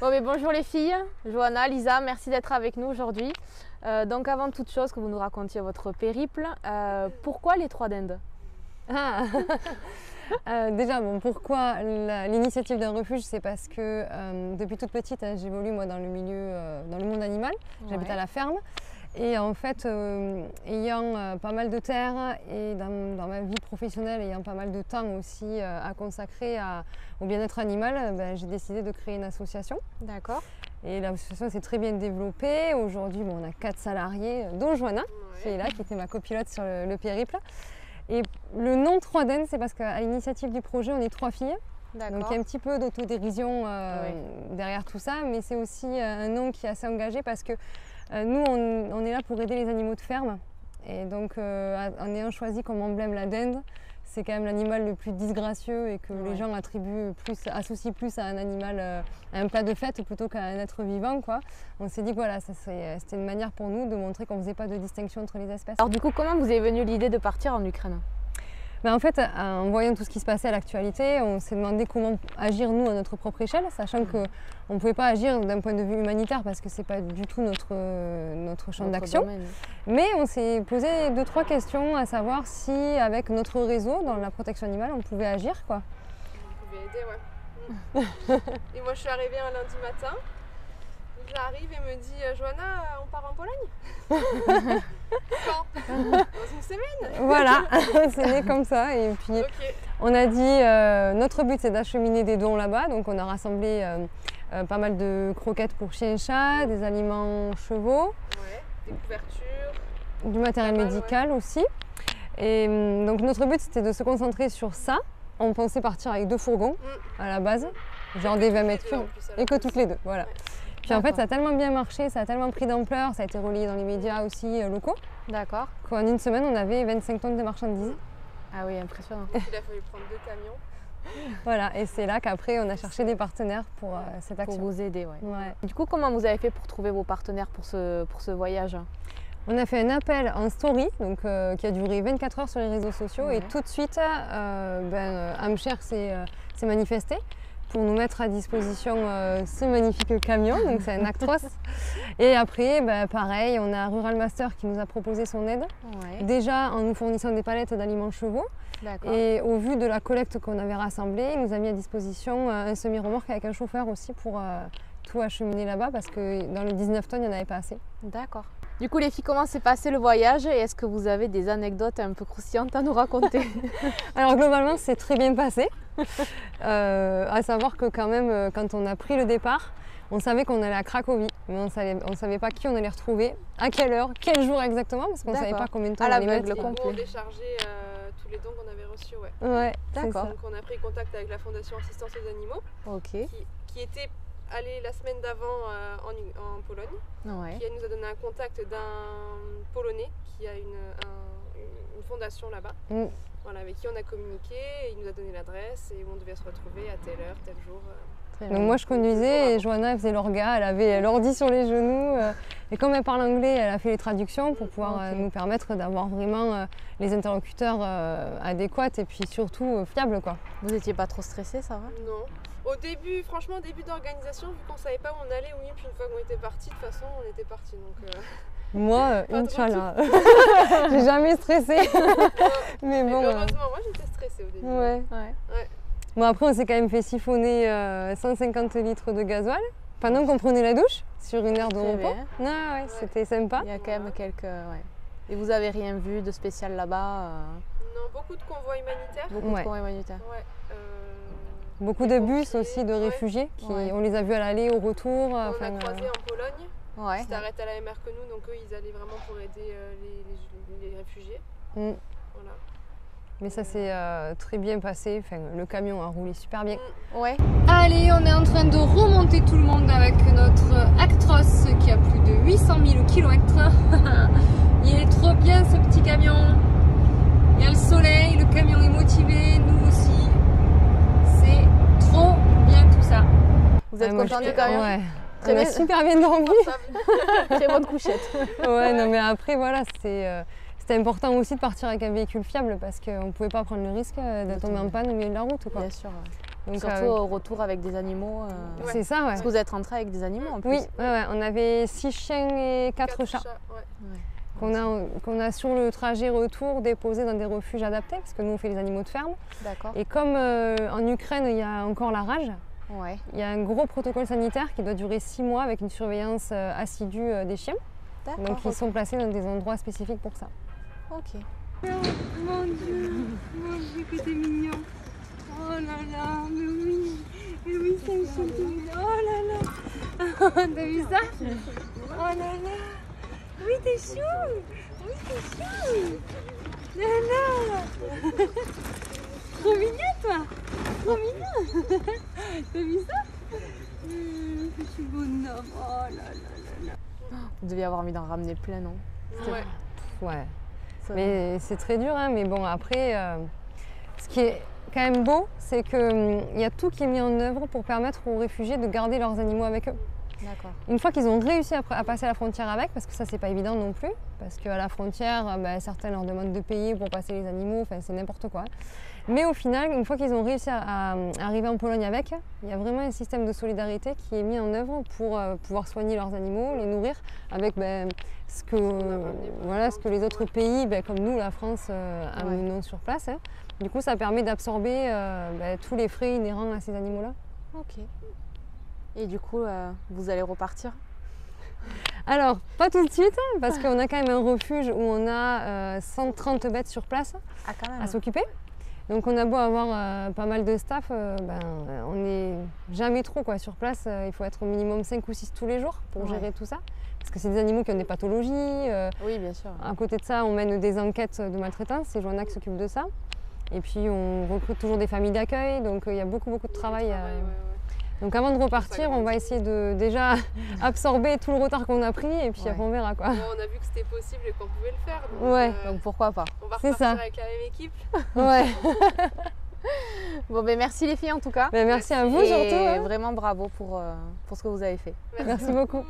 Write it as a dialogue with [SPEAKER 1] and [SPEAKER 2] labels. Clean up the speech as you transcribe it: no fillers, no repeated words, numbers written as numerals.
[SPEAKER 1] Bon, mais bonjour les filles, Johanna, Lisa, merci d'être avec nous aujourd'hui. Donc avant toute chose, que vous nous racontiez votre périple, pourquoi les Trois Dindes?
[SPEAKER 2] Déjà, bon, pourquoi l'initiative d'un refuge? C'est parce que depuis toute petite, j'évolue moi dans le milieu, dans le monde animal. J'habite à la ferme. Et en fait, ayant pas mal de terre et dans ma vie professionnelle, ayant pas mal de temps aussi à consacrer au bien-être animal, j'ai décidé de créer une association.
[SPEAKER 1] D'accord.
[SPEAKER 2] Et l'association s'est très bien développée. Aujourd'hui, bon, on a 4 salariés, dont Johanna, qui est là, qui était ma copilote sur le périple. Et le nom Trois Dindes, c'est parce qu'à l'initiative du projet, on est 3 filles. Donc il y a un petit peu d'autodérision derrière tout ça, mais c'est aussi un nom qui est assez engagé parce que nous, on est là pour aider les animaux de ferme. Et donc en ayant choisi comme emblème la dinde, c'est quand même l'animal le plus disgracieux et que les gens associent plus à un animal, à un plat de fête plutôt qu'à un être vivant, quoi. On s'est dit que voilà, c'était une manière pour nous de montrer qu'on ne faisait pas de distinction entre les espèces.
[SPEAKER 1] Alors du coup, comment vous est venue l'idée de partir en Ukraine?
[SPEAKER 2] En fait, en voyant tout ce qui se passait à l'actualité, on s'est demandé comment agir nous à notre propre échelle, sachant qu'on ne pouvait pas agir d'un point de vue humanitaire parce que ce n'est pas du tout notre champ d'action. Mais on s'est posé 2-3 questions, à savoir si avec notre réseau dans la protection animale, on pouvait agir, quoi.
[SPEAKER 3] On pouvait aider, ouais. Et moi, je suis arrivée un lundi matin. J'arrive et me dit Johanna, on part en Pologne? Quand? Dans une semaine?
[SPEAKER 2] Voilà, c'est né comme ça. Et puis on a dit notre but c'est d'acheminer des dons là-bas. Donc on a rassemblé pas mal de croquettes pour chiens et chats, des aliments chevaux,
[SPEAKER 3] des couvertures,
[SPEAKER 2] du matériel médical aussi. Et donc notre but c'était de se concentrer sur ça. On pensait partir avec 2 fourgons à la base, genre des 20 mètres cubes, et que toutes les deux, voilà. Puis en fait, ça a tellement bien marché, ça a tellement pris d'ampleur, ça a été relayé dans les médias aussi locaux.
[SPEAKER 1] D'accord.
[SPEAKER 2] Qu'en une semaine, on avait 25 tonnes de marchandises.
[SPEAKER 1] Ah oui, impressionnant.
[SPEAKER 3] Il a fallu prendre 2 camions.
[SPEAKER 2] Voilà, et c'est là qu'après, on a cherché des partenaires pour cette action.
[SPEAKER 1] Pour vous aider, ouais. Du coup, comment vous avez fait pour trouver vos partenaires pour ce voyage?
[SPEAKER 2] On a fait un appel en story, donc, qui a duré 24 heures sur les réseaux sociaux, et tout de suite, Amcher s'est manifesté pour nous mettre à disposition ce magnifique camion, donc c'est un Actros. Et après, pareil, on a Rural Master qui nous a proposé son aide, déjà en nous fournissant des palettes d'aliments chevaux. Et au vu de la collecte qu'on avait rassemblée, il nous a mis à disposition un semi-remorque avec un chauffeur aussi pour tout acheminer là-bas, parce que dans les 19 tonnes, il n'y en avait pas assez.
[SPEAKER 1] D'accord. Du coup, les filles, comment s'est passé le voyage et est-ce que vous avez des anecdotes un peu croustillantes à nous raconter?
[SPEAKER 2] Alors globalement, c'est très bien passé. À savoir que quand même, quand on a pris le départ, on savait qu'on allait à Cracovie, mais on ne savait pas qui on allait retrouver, à quelle heure, quel jour exactement, parce qu'on ne savait pas combien de temps on allait mettre.
[SPEAKER 3] On déchargeait tous les dons qu'on avait reçus.
[SPEAKER 2] D'accord.
[SPEAKER 3] Donc on a pris contact avec la Fondation Assistance aux Animaux, qui était allée la semaine d'avant en Pologne, qui nous a donné un contact d'un Polonais qui a une fondation là-bas. Voilà, avec qui on a communiqué, et il nous a donné l'adresse et où on devait se retrouver à telle heure, tel jour.
[SPEAKER 2] Donc moi je conduisais et Johanna faisait l'orga, elle avait l'ordi sur les genoux et comme elle parle anglais, elle a fait les traductions pour pouvoir nous permettre d'avoir vraiment les interlocuteurs adéquats et puis surtout fiables, quoi.
[SPEAKER 1] Vous n'étiez pas trop stressée, ça va?
[SPEAKER 3] Non. Au début, franchement, début d'organisation, vu qu'on ne savait pas où on allait, oui, puis une fois qu'on était parti, de toute façon, on était parti. Donc,
[SPEAKER 2] moi, Inch'Allah, j'ai jamais stressé. Mais bon.
[SPEAKER 3] Heureusement, moi j'étais stressée au début.
[SPEAKER 2] Bon, après, on s'est quand même fait siphonner 150 litres de gasoil pendant qu'on prenait la douche sur une aire de repos. C'était sympa.
[SPEAKER 1] Il y a quand même quelques. Et vous avez rien vu de spécial là-bas?
[SPEAKER 3] Non, beaucoup de convois humanitaires.
[SPEAKER 1] Beaucoup de convois humanitaires.
[SPEAKER 2] Beaucoup de bus aussi de réfugiés. On les a vus à l'aller, au retour.
[SPEAKER 3] On a croisé en Pologne. Ils s'étaient arrêtés à la même heure que nous, donc eux, ils allaient vraiment pour aider les réfugiés. Voilà.
[SPEAKER 2] Mais ça s'est très bien passé, enfin, le camion a roulé super bien.
[SPEAKER 4] Allez, on est en train de remonter tout le monde avec notre Actros qui a plus de 800 000 km. Il est trop bien ce petit camion. Il y a le soleil, le camion est motivé, nous aussi. C'est trop bien tout ça.
[SPEAKER 1] Vous êtes content du camion?
[SPEAKER 2] On a super bien dormi.
[SPEAKER 1] Très bonne couchette.
[SPEAKER 2] Non mais après voilà, c'était important aussi de partir avec un véhicule fiable parce qu'on ne pouvait pas prendre le risque de tomber en panne au milieu de la route, quoi.
[SPEAKER 1] Bien sûr. Donc, surtout au retour avec des animaux.
[SPEAKER 2] C'est ça, ouais.
[SPEAKER 1] Parce que vous êtes rentré avec des animaux en plus.
[SPEAKER 2] Oui, on avait 6 chiens et 4 chats. Qu'on a sur le trajet retour déposés dans des refuges adaptés, parce que nous on fait les animaux de ferme.
[SPEAKER 1] D'accord.
[SPEAKER 2] Et comme en Ukraine il y a encore la rage, il y a un gros protocole sanitaire qui doit durer 6 mois avec une surveillance assidue des chiens. Donc ils sont placés dans des endroits spécifiques pour ça.
[SPEAKER 1] Ok.
[SPEAKER 4] Oh, mon Dieu, que t'es mignon. Oh là là, mais oui, c'est un chien tout mignon. Oh là là. T'as vu ça? Oh là là. Oui, t'es chou. Oui, t'es chou. Là là. Trop mignon, toi. Trop mignon. T'as vu ça? Petit bonhomme. Oh là là là là.
[SPEAKER 1] Vous deviez avoir envie d'en ramener plein, non?
[SPEAKER 2] Ouais. Mais c'est très dur, hein. Mais bon, après, ce qui est quand même beau, c'est qu'il y a tout qui est mis en œuvre pour permettre aux réfugiés de garder leurs animaux avec eux. Une fois qu'ils ont réussi à passer la frontière avec, parce que ça c'est pas évident non plus, parce qu'à la frontière, certains leur demandent de payer pour passer les animaux, enfin c'est n'importe quoi. Mais au final, une fois qu'ils ont réussi à arriver en Pologne avec, il y a vraiment un système de solidarité qui est mis en œuvre pour pouvoir soigner leurs animaux, les nourrir avec ce que les autres pays, comme nous, la France, amenons sur place. Hein. Du coup, ça permet d'absorber tous les frais inhérents à ces animaux-là.
[SPEAKER 1] Ok. Et du coup, vous allez repartir?
[SPEAKER 2] Alors, pas tout de suite, parce qu'on a quand même un refuge où on a 130 bêtes sur place à s'occuper. Donc on a beau avoir pas mal de staff, on n'est jamais trop sur place. Il faut être au minimum 5 ou 6 tous les jours pour gérer tout ça. Parce que c'est des animaux qui ont des pathologies.
[SPEAKER 1] Oui, bien sûr.
[SPEAKER 2] À côté de ça, on mène des enquêtes de maltraitance. C'est Joanna qui s'occupe de ça. Et puis on recrute toujours des familles d'accueil. Donc il y a beaucoup de travail. Donc avant de repartir, on va essayer de déjà absorber tout le retard qu'on a pris et puis après on verra quoi.
[SPEAKER 3] Bon, on a vu que c'était possible et qu'on pouvait le faire.
[SPEAKER 1] Donc pourquoi pas.
[SPEAKER 3] On va repartir avec la même équipe.
[SPEAKER 2] Ouais.
[SPEAKER 1] Bon merci les filles en tout cas.
[SPEAKER 2] Merci à vous surtout.
[SPEAKER 1] Et vraiment bravo pour ce que vous avez fait.
[SPEAKER 2] Merci beaucoup.